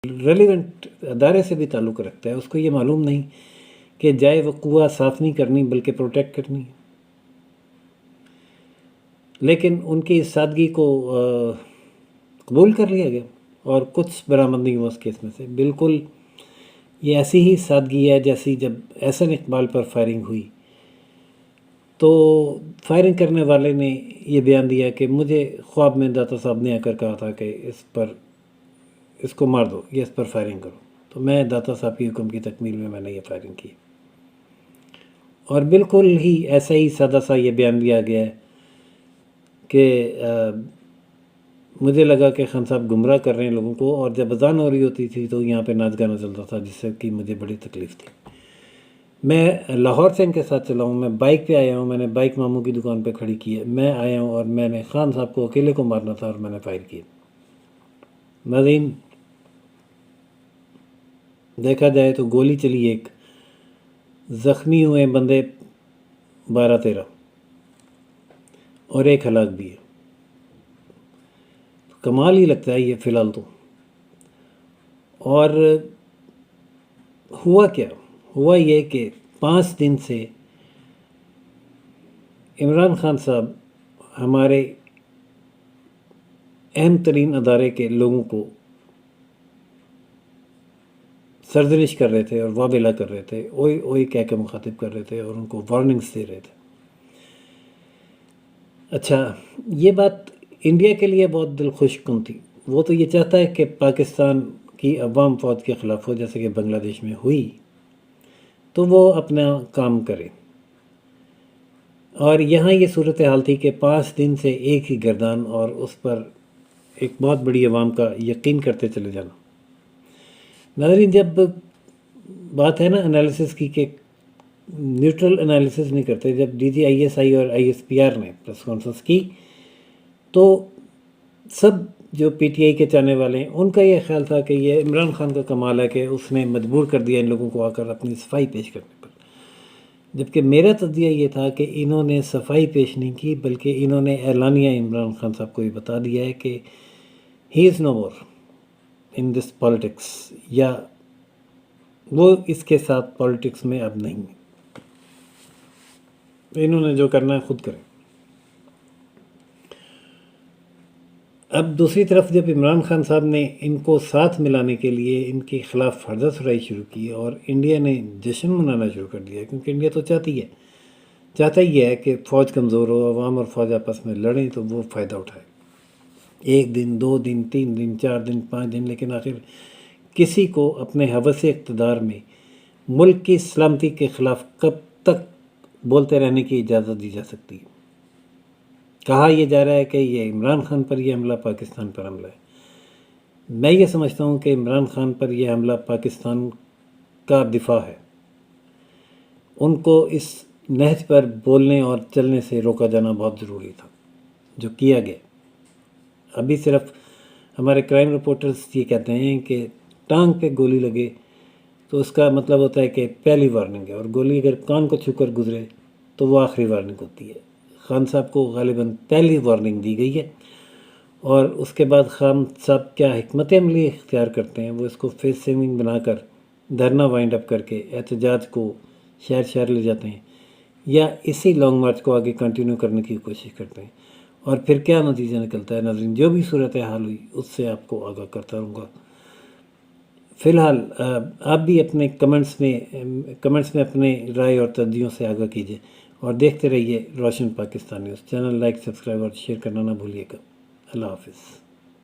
Relevant ادارے سے بھی تعلق رکھتا ہے، اس کو یہ معلوم نہیں کہ جائے وقوع صاف نہیں کرنی بلکہ پروٹیکٹ کرنی، لیکن ان کی اس سادگی کو قبول کر لیا گیا اور کچھ برآمد نہیں ہوا اس کیس میں سے۔ بالکل یہ ایسی ہی سادگی ہے جیسی جب احسن اقبال پر فائرنگ ہوئی تو فائرنگ کرنے والے نے یہ بیان دیا کہ مجھے خواب میں داتا صاحب نے آ کر کہا تھا کہ اس کو مار دو یا اس پر فائرنگ کرو، تو میں داتا صاحب کی حکم کی تکمیل میں نے یہ فائرنگ کی، اور بالکل ہی ایسا ہی سادہ سا یہ بیان دیا گیا ہے کہ مجھے لگا کہ خان صاحب گمراہ کر رہے ہیں لوگوں کو، اور جب اذان ہو رہی ہوتی تھی تو یہاں پہ ناچ گانا چلتا تھا جس سے کہ مجھے بڑی تکلیف تھی۔ میں لاہور سے ان کے ساتھ چلا ہوں، میں بائک پہ آیا ہوں، میں نے بائک ماموں کی دکان پہ کھڑی کی ہے، میں آیا ہوں اور میں نے خان صاحب کو اکیلے کو مارنا تھا اور میں نے فائر کیا۔ ناظرین دیکھا جائے تو گولی چلی ایک، زخمی ہوئے بندے 12-13 اور ایک ہلاک بھی ہے۔ کمال ہی لگتا ہے یہ فی الحال تو۔ اور ہوا کیا؟ ہوا یہ کہ 5 دن سے عمران خان صاحب ہمارے اہم ترین ادارے کے لوگوں کو سرزنش کر رہے تھے اور وابلہ کر رہے تھے، اوئی اوئی کہہ کے مخاطب کر رہے تھے اور ان کو وارننگز دے رہے تھے۔ اچھا، یہ بات انڈیا کے لیے بہت دل خوش کن تھی، وہ تو یہ چاہتا ہے کہ پاکستان کی عوام فوج کے خلاف ہو جیسے کہ بنگلہ دیش میں ہوئی، تو وہ اپنا کام کرے۔ اور یہاں یہ صورتحال تھی کہ 5 دن سے ایک ہی گردان اور اس پر ایک بہت بڑی عوام کا یقین کرتے چلے جانا۔ ناظرین جب بات ہے نا انالیسس کی کہ نیوٹرل انالیسس نہیں کرتے، جب D G I S I اور آئی ایس پی آر نے پریس کانفرنس کی تو سب جو پی ٹی آئی کے چاہنے والے ہیں ان کا یہ خیال تھا کہ یہ عمران خان کا کمال ہے کہ اس نے مجبور کر دیا ان لوگوں کو آ کر اپنی صفائی پیش کرنے پر، جبکہ میرا تجزیہ یہ تھا کہ انہوں نے صفائی پیش نہیں کی بلکہ انہوں نے اعلانیہ عمران خان صاحب کو یہ بتا دیا ہے کہ ہی از نو مور ان دس پالیٹکس، یا وہ اس کے ساتھ پالیٹکس میں اب نہیں ہے، انہوں نے جو کرنا ہے خود کریں۔ اب دوسری طرف جب عمران خان صاحب نے ان کو ساتھ ملانے کے لیے ان کے خلاف پردہ سرائی شروع کی اور انڈیا نے جشن منانا شروع کر دیا، کیونکہ انڈیا تو چاہتا ہی ہے کہ فوج کمزور ہو، عوام اور فوج آپس میں لڑیں تو وہ فائدہ اٹھائے، 1 دن 2 دن 3 دن 4 دن 5 دن، لیکن آخر کسی کو اپنے ہوس اقتدار میں ملک کی سلامتی کے خلاف کب تک بولتے رہنے کی اجازت دی جا سکتی ہے؟ کہا یہ جا رہا ہے کہ یہ عمران خان پر یہ حملہ پاکستان پر حملہ ہے۔ میں یہ سمجھتا ہوں کہ عمران خان پر یہ حملہ پاکستان کا دفاع ہے، ان کو اس نہج پر بولنے اور چلنے سے روکا جانا بہت ضروری تھا جو کیا گیا۔ ابھی صرف ہمارے کرائم رپورٹرز یہ کہتے ہیں کہ ٹانگ پہ گولی لگے تو اس کا مطلب ہوتا ہے کہ پہلی وارننگ ہے، اور گولی اگر کان کو چھو کر گزرے تو وہ آخری وارننگ ہوتی ہے۔ خان صاحب کو غالباً پہلی وارننگ دی گئی ہے، اور اس کے بعد خان صاحب کیا حکمت عملی اختیار کرتے ہیں، وہ اس کو فیس سیونگ بنا کر دھرنا وائنڈ اپ کر کے احتجاج کو شہر لے جاتے ہیں، یا اسی لانگ مارچ کو آگے کنٹینیو کرنے کی کوشش کرتے ہیں، اور پھر کیا نتیجہ نکلتا ہے ناظرین جو بھی صورتحال ہوئی اس سے آپ کو آگاہ کرتا رہوں گا۔ فی الحال آپ بھی اپنے کمنٹس میں اپنے رائے اور ترجیحوں سے آگاہ کیجیے، اور دیکھتے رہیے روشن Pakistan news. Channel like, subscribe اور شیئر کرنا نہ بھولیے گا۔ اللہ حافظ۔